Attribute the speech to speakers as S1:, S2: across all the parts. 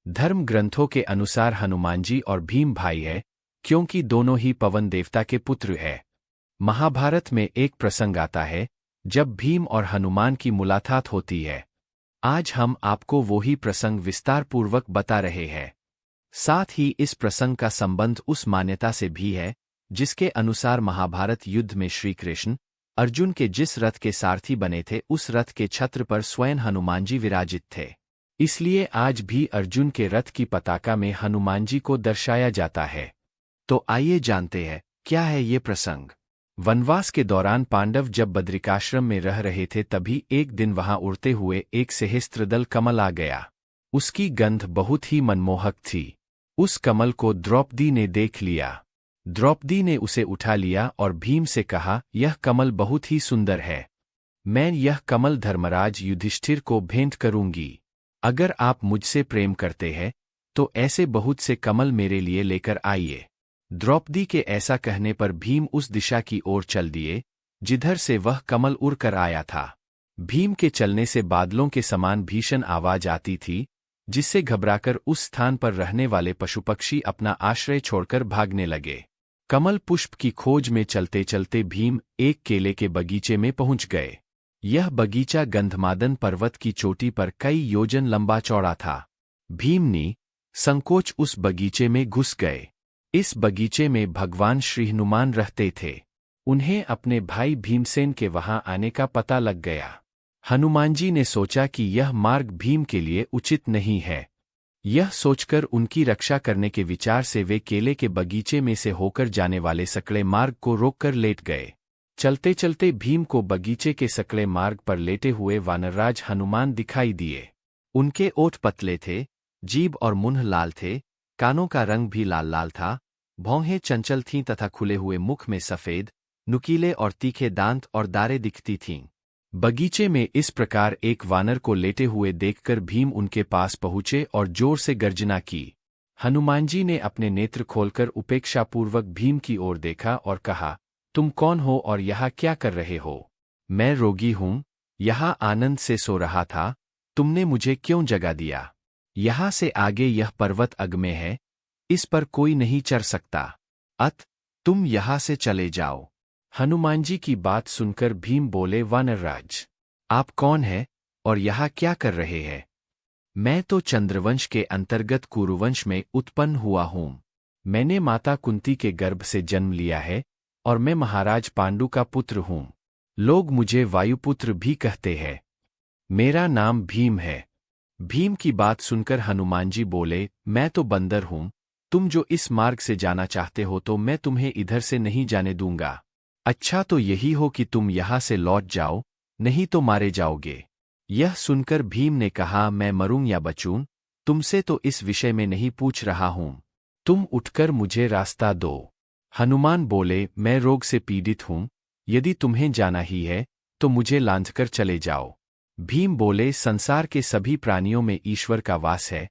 S1: धर्म ग्रंथों के अनुसार हनुमान जी और भीम भाई है, क्योंकि दोनों ही पवन देवता के पुत्र है। महाभारत में एक प्रसंग आता है जब भीम और हनुमान की मुलाकात होती है। आज हम आपको वो ही प्रसंग विस्तारपूर्वक बता रहे हैं। साथ ही इस प्रसंग का संबंध उस मान्यता से भी है जिसके अनुसार महाभारत युद्ध में श्री कृष्ण अर्जुन के जिस रथ के सारथी बने थे उस रथ के छत्र पर स्वयं हनुमान जी विराजित थे। इसलिए आज भी अर्जुन के रथ की पताका में हनुमान जी को दर्शाया जाता है। तो आइए जानते हैं क्या है ये प्रसंग। वनवास के दौरान पांडव जब बद्रिकाश्रम में रह रहे थे तभी एक दिन वहां उड़ते हुए एक सहस्त्रदल कमल आ गया। उसकी गंध बहुत ही मनमोहक थी। उस कमल को द्रौपदी ने देख लिया। द्रौपदी ने उसे उठा लिया और भीम से कहा, यह कमल बहुत ही सुंदर है। मैं यह कमल धर्मराज युधिष्ठिर को भेंट करूंगी। अगर आप मुझसे प्रेम करते हैं तो ऐसे बहुत से कमल मेरे लिए लेकर आइए। द्रौपदी के ऐसा कहने पर भीम उस दिशा की ओर चल दिए जिधर से वह कमल उड़कर आया था। भीम के चलने से बादलों के समान भीषण आवाज आती थी, जिससे घबराकर उस स्थान पर रहने वाले पशु पक्षी अपना आश्रय छोड़कर भागने लगे। कमल पुष्प की खोज में चलते चलते भीम एक केले के बगीचे में पहुंच गए। यह बगीचा गंधमादन पर्वत की चोटी पर कई योजन लंबा चौड़ा था। भीम ने संकोच उस बगीचे में घुस गए। इस बगीचे में भगवान श्री हनुमान रहते थे। उन्हें अपने भाई भीमसेन के वहां आने का पता लग गया। हनुमान जी ने सोचा कि यह मार्ग भीम के लिए उचित नहीं है। यह सोचकर उनकी रक्षा करने के विचार से वे केले के बगीचे में से होकर जाने वाले सकड़े मार्ग को रोककर लेट गए। चलते चलते भीम को बगीचे के सकड़े मार्ग पर लेटे हुए वानरराज हनुमान दिखाई दिए। उनके ओठ पतले थे, जीभ और मुंह लाल थे, कानों का रंग भी लाल लाल था, भौहें चंचल थीं तथा खुले हुए मुख में सफेद, नुकीले और तीखे दांत और दारें दिखती थीं। बगीचे में इस प्रकार एक वानर को लेटे हुए देखकर भीम उनके पास पहुंचे और जोर से गर्जना की। हनुमान जी ने अपने नेत्र खोलकर उपेक्षापूर्वक भीम की ओर देखा और कहा, तुम कौन हो और यहाँ क्या कर रहे हो? मैं रोगी हूँ, यहाँ आनंद से सो रहा था, तुमने मुझे क्यों जगा दिया? यहाँ से आगे यह पर्वत अगम्य है, इस पर कोई नहीं चढ़ सकता, अत तुम यहाँ से चले जाओ। हनुमान जी की बात सुनकर भीम बोले, वानरराज, आप कौन हैं और यहाँ क्या कर रहे हैं? मैं तो चंद्रवंश के अंतर्गत कुरुवंश में उत्पन्न हुआ हूँ। मैंने माता कुंती के गर्भ से जन्म लिया है और मैं महाराज पांडु का पुत्र हूँ। लोग मुझे वायुपुत्र भी कहते हैं। मेरा नाम भीम है। भीम की बात सुनकर हनुमान जी बोले, मैं तो बंदर हूँ, तुम जो इस मार्ग से जाना चाहते हो तो मैं तुम्हें इधर से नहीं जाने दूंगा। अच्छा तो यही हो कि तुम यहाँ से लौट जाओ, नहीं तो मारे जाओगे। यह सुनकर भीम ने कहा, मैं मरूं या बचूं, तुमसे तो इस विषय में नहीं पूछ रहा हूं। तुम उठकर मुझे रास्ता दो। हनुमान बोले, मैं रोग से पीड़ित हूं, यदि तुम्हें जाना ही है तो मुझे लांघकर चले जाओ। भीम बोले, संसार के सभी प्राणियों में ईश्वर का वास है,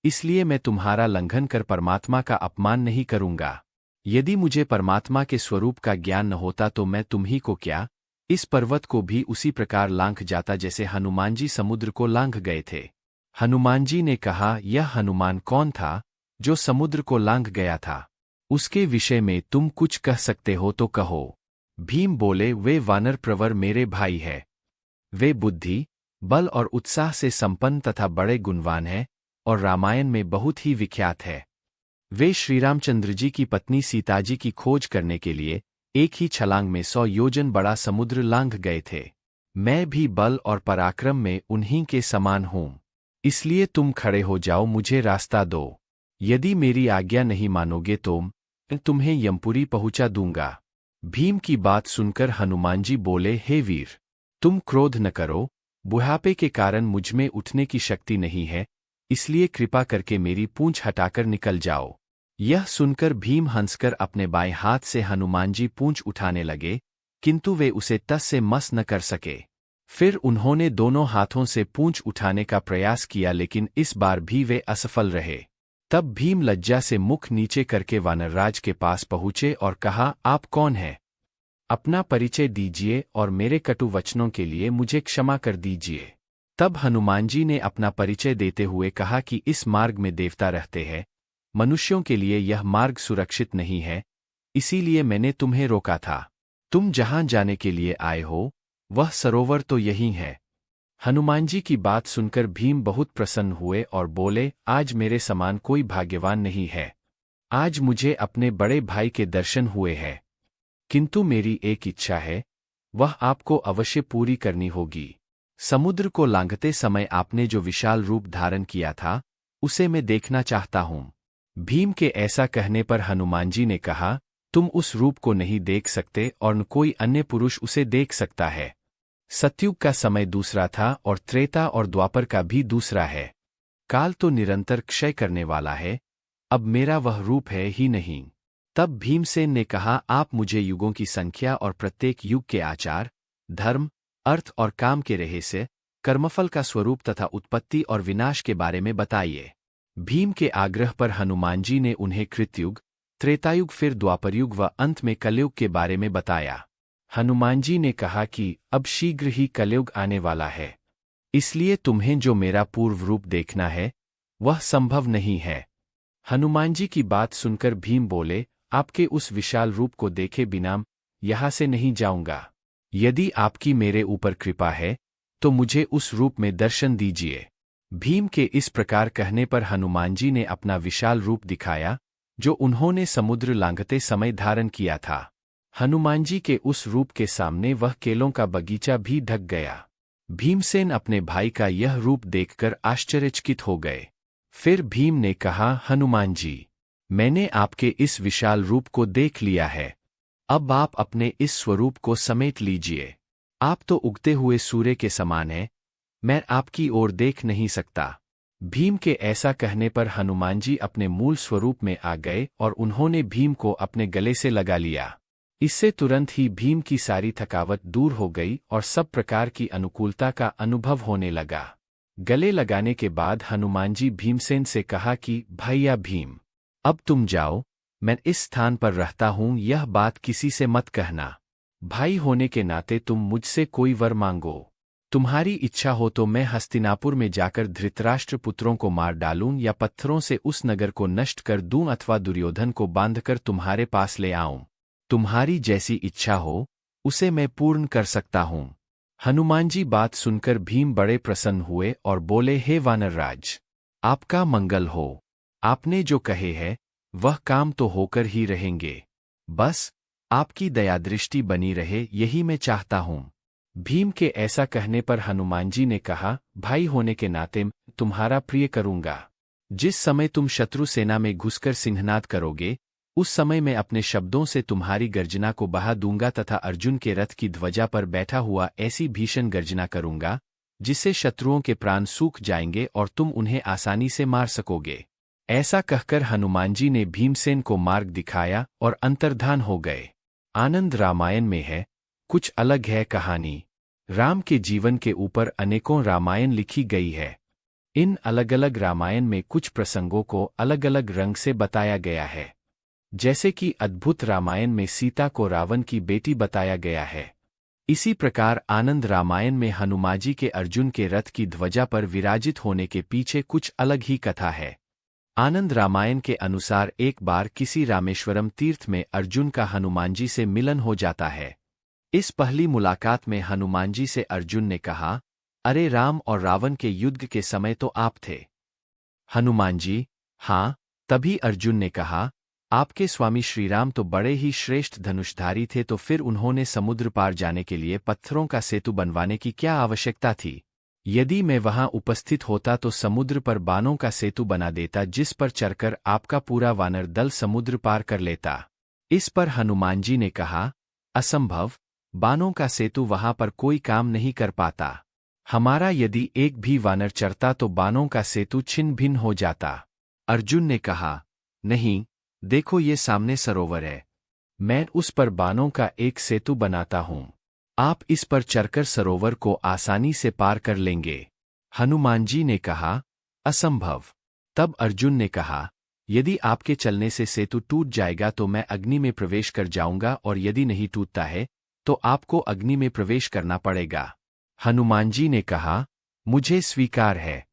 S1: इसलिए मैं तुम्हारा लंघन कर परमात्मा का अपमान नहीं करूंगा। यदि मुझे परमात्मा के स्वरूप का ज्ञान न होता तो मैं तुम ही को क्या, इस पर्वत को भी उसी प्रकार लांघ जाता जैसे हनुमान जी समुद्र को लांघ गए थे। हनुमान जी ने कहा, यह हनुमान कौन था जो समुद्र को लांघ गया था? उसके विषय में तुम कुछ कह सकते हो तो कहो। भीम बोले, वे वानर प्रवर मेरे भाई है। वे बुद्धि, बल और उत्साह से संपन्न तथा बड़े गुणवान हैं और रामायण में बहुत ही विख्यात है। वे श्रीरामचंद्र जी की पत्नी सीता जी की खोज करने के लिए एक ही छलांग में 100 योजन बड़ा समुद्र लांघ गए थे। मैं भी बल और पराक्रम में उन्हीं के समान हूँ। इसलिए तुम खड़े हो जाओ, मुझे रास्ता दो। यदि मेरी आज्ञा नहीं मानोगे तो मैं तुम्हें यमपुरी पहुंचा दूंगा। भीम की बात सुनकर हनुमान जी बोले, हे वीर, तुम क्रोध न करो, बुढ़ापे के कारण मुझमें उठने की शक्ति नहीं है, इसलिए कृपा करके मेरी पूंछ हटाकर निकल जाओ। यह सुनकर भीम हंसकर अपने बाएं हाथ से हनुमान जी पूंछ उठाने लगे, किंतु वे उसे टस से मस न कर सके। फिर उन्होंने दोनों हाथों से पूंछ उठाने का प्रयास किया, लेकिन इस बार भी वे असफल रहे। तब भीम लज्जा से मुख नीचे करके वानरराज के पास पहुंचे और कहा, आप कौन हैं? अपना परिचय दीजिए और मेरे कटु वचनों के लिए मुझे क्षमा कर दीजिए। तब हनुमान जी ने अपना परिचय देते हुए कहा कि इस मार्ग में देवता रहते हैं, मनुष्यों के लिए यह मार्ग सुरक्षित नहीं है, इसीलिए मैंने तुम्हें रोका था। तुम जहां जाने के लिए आए हो, वह सरोवर तो यही है। हनुमान जी की बात सुनकर भीम बहुत प्रसन्न हुए और बोले, आज मेरे समान कोई भाग्यवान नहीं है। आज मुझे अपने बड़े भाई के दर्शन हुए हैं। किंतु मेरी एक इच्छा है, वह आपको अवश्य पूरी करनी होगी। समुद्र को लांघते समय आपने जो विशाल रूप धारण किया था, उसे मैं देखना चाहता हूँ। भीम के ऐसा कहने पर हनुमान जी ने कहा, तुम उस रूप को नहीं देख सकते और न कोई अन्य पुरुष उसे देख सकता है। सतयुग का समय दूसरा था और त्रेता और द्वापर का भी दूसरा है। काल तो निरंतर क्षय करने वाला है, अब मेरा वह रूप है ही नहीं। तब भीमसेन ने कहा, आप मुझे युगों की संख्या और प्रत्येक युग के आचार, धर्म, अर्थ और काम के रहस्य, कर्मफल का स्वरूप तथा उत्पत्ति और विनाश के बारे में बताइए। भीम के आग्रह पर हनुमान जी ने उन्हें कृतयुग, त्रेतायुग, फिर द्वापरयुग व अंत में कलयुग के बारे में बताया। हनुमान जी ने कहा कि अब शीघ्र ही कलयुग आने वाला है, इसलिए तुम्हें जो मेरा पूर्व रूप देखना है, वह संभव नहीं है। हनुमान जी की बात सुनकर भीम बोले, आपके उस विशाल रूप को देखे बिना यहाँ से नहीं जाऊंगा। यदि आपकी मेरे ऊपर कृपा है, तो मुझे उस रूप में दर्शन दीजिए। भीम के इस प्रकार कहने पर हनुमान जी ने अपना विशाल रूप दिखाया, जो उन्होंने समुद्र लांघते समय धारण किया था। हनुमान जी के उस रूप के सामने वह केलों का बगीचा भी ढक गया। भीमसेन अपने भाई का यह रूप देखकर आश्चर्यचकित हो गए। फिर भीम ने कहा, हनुमान जी, मैंने आपके इस विशाल रूप को देख लिया है। अब आप अपने इस स्वरूप को समेट लीजिए। आप तो उगते हुए सूर्य के समान हैं, मैं आपकी ओर देख नहीं सकता। भीम के ऐसा कहने पर हनुमान जी अपने मूल स्वरूप में आ गए और उन्होंने भीम को अपने गले से लगा लिया। इससे तुरंत ही भीम की सारी थकावट दूर हो गई और सब प्रकार की अनुकूलता का अनुभव होने लगा। गले लगाने के बाद हनुमान जी भीमसेन से कहा कि भैया भीम, अब तुम जाओ, मैं इस स्थान पर रहता हूँ, यह बात किसी से मत कहना। भाई होने के नाते तुम मुझसे कोई वर मांगो। तुम्हारी इच्छा हो तो मैं हस्तिनापुर में जाकर धृतराष्ट्र पुत्रों को मार डालूं या पत्थरों से उस नगर को नष्ट कर दूं अथवा दुर्योधन को बांधकर तुम्हारे पास ले आऊं। तुम्हारी जैसी इच्छा हो, उसे मैं पूर्ण कर सकता हूँ। हनुमान जी बात सुनकर भीम बड़े प्रसन्न हुए और बोले, हे वानरराज, आपका मंगल हो। आपने जो कहे है, वह काम तो होकर ही रहेंगे। बस आपकी दयादृष्टि बनी रहे, यही मैं चाहता हूँ। भीम के ऐसा कहने पर हनुमान जी ने कहा, भाई होने के नाते तुम्हारा प्रिय करूँगा। जिस समय तुम शत्रु सेना में घुसकर सिंहनाद करोगे, उस समय मैं अपने शब्दों से तुम्हारी गर्जना को बहा दूंगा तथा अर्जुन के रथ की ध्वजा पर बैठा हुआ ऐसी भीषण गर्जना करूंगा, जिससे शत्रुओं के प्राण सूख जाएंगे और तुम उन्हें आसानी से मार सकोगे। ऐसा कहकर हनुमान जी ने भीमसेन को मार्ग दिखाया और अंतर्धान हो गए। आनंद रामायण में है, कुछ अलग है कहानी। राम के जीवन के ऊपर अनेकों रामायण लिखी गई है। इन अलग अलग रामायण में कुछ प्रसंगों को अलग अलग रंग से बताया गया है। जैसे कि अद्भुत रामायण में सीता को रावण की बेटी बताया गया है, इसी प्रकार आनंद रामायण में हनुमाजी के अर्जुन के रथ की ध्वजा पर विराजित होने के पीछे कुछ अलग ही कथा है। आनंद रामायण के अनुसार एक बार किसी रामेश्वरम तीर्थ में अर्जुन का हनुमान जी से मिलन हो जाता है। इस पहली मुलाकात में हनुमान जी से अर्जुन ने कहा, अरे राम और रावण के युद्ध के समय तो आप थे। हनुमान जी, हाँ। तभी अर्जुन ने कहा, आपके स्वामी श्रीराम तो बड़े ही श्रेष्ठ धनुषधारी थे, तो फिर उन्होंने समुद्र पार जाने के लिए पत्थरों का सेतु बनवाने की क्या आवश्यकता थी? यदि मैं वहां उपस्थित होता तो समुद्र पर बाणों का सेतु बना देता, जिस पर चढ़कर आपका पूरा वानर दल समुद्र पार कर लेता। इस पर हनुमान जी ने कहा, असंभव, बाणों का सेतु वहां पर कोई काम नहीं कर पाता। हमारा यदि एक भी वानर चढ़ता तो बाणों का सेतु छिन्न भिन्न हो जाता। अर्जुन ने कहा, नहीं, देखो ये सामने सरोवर है, मैं उस पर बाणों का एक सेतु बनाता हूँ। आप इस पर चढ़कर सरोवर को आसानी से पार कर लेंगे। हनुमान जी ने कहा, असंभव। तब अर्जुन ने कहा, यदि आपके चलने से सेतु टूट जाएगा तो मैं अग्नि में प्रवेश कर जाऊंगा, और यदि नहीं टूटता है तो आपको अग्नि में प्रवेश करना पड़ेगा। हनुमान जी ने कहा, मुझे स्वीकार है।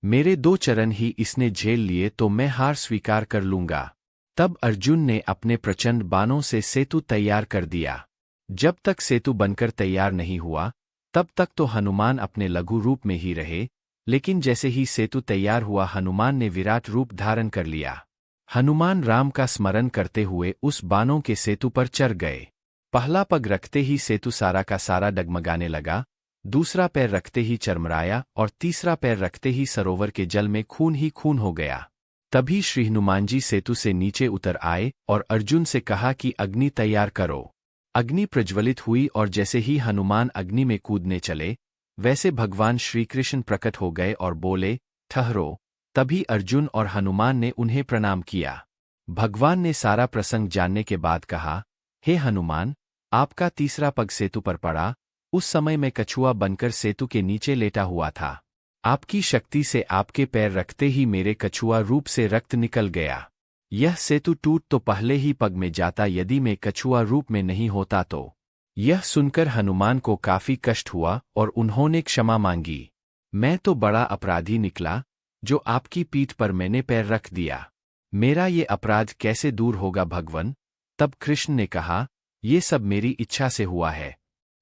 S1: मेरे 2 चरण ही इसने झेल लिए तो मैं हार स्वीकार कर लूंगा। तब अर्जुन ने अपने प्रचंड बाणों से सेतु तैयार कर दिया। जब तक सेतु बनकर तैयार नहीं हुआ, तब तक तो हनुमान अपने लघु रूप में ही रहे, लेकिन जैसे ही सेतु तैयार हुआ हनुमान ने विराट रूप धारण कर लिया। हनुमान राम का स्मरण करते हुए उस बाणों के सेतु पर चढ़ गए। पहला पग रखते ही सेतु सारा का सारा डगमगाने लगा, दूसरा पैर रखते ही चरमराया और तीसरा पैर रखते ही सरोवर के जल में खून ही खून हो गया। तभी श्री हनुमान जी सेतु से नीचे उतर आए और अर्जुन से कहा कि अग्नि तैयार करो। अग्नि प्रज्वलित हुई और जैसे ही हनुमान अग्नि में कूदने चले, वैसे भगवान श्री कृष्ण प्रकट हो गए और बोले, ठहरो। तभी अर्जुन और हनुमान ने उन्हें प्रणाम किया। भगवान ने सारा प्रसंग जानने के बाद कहा, हे हनुमान, आपका तीसरा पग सेतु पर पड़ा, उस समय मैं कछुआ बनकर सेतु के नीचे लेटा हुआ था। आपकी शक्ति से आपके पैर रखते ही मेरे कछुआ रूप से रक्त निकल गया। यह सेतु टूट तो पहले ही पग में जाता यदि मैं कछुआ रूप में नहीं होता तो। यह सुनकर हनुमान को काफी कष्ट हुआ और उन्होंने क्षमा मांगी। मैं तो बड़ा अपराधी निकला, जो आपकी पीठ पर मैंने पैर रख दिया। मेरा ये अपराध कैसे दूर होगा भगवन? तब कृष्ण ने कहा, ये सब मेरी इच्छा से हुआ है।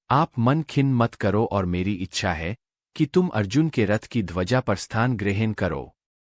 S1: आप मन खिन्न मत करो और मेरी इच्छा है कि तुम अर्जुन के रथ की ध्वजा पर स्थान ग्रहण करो।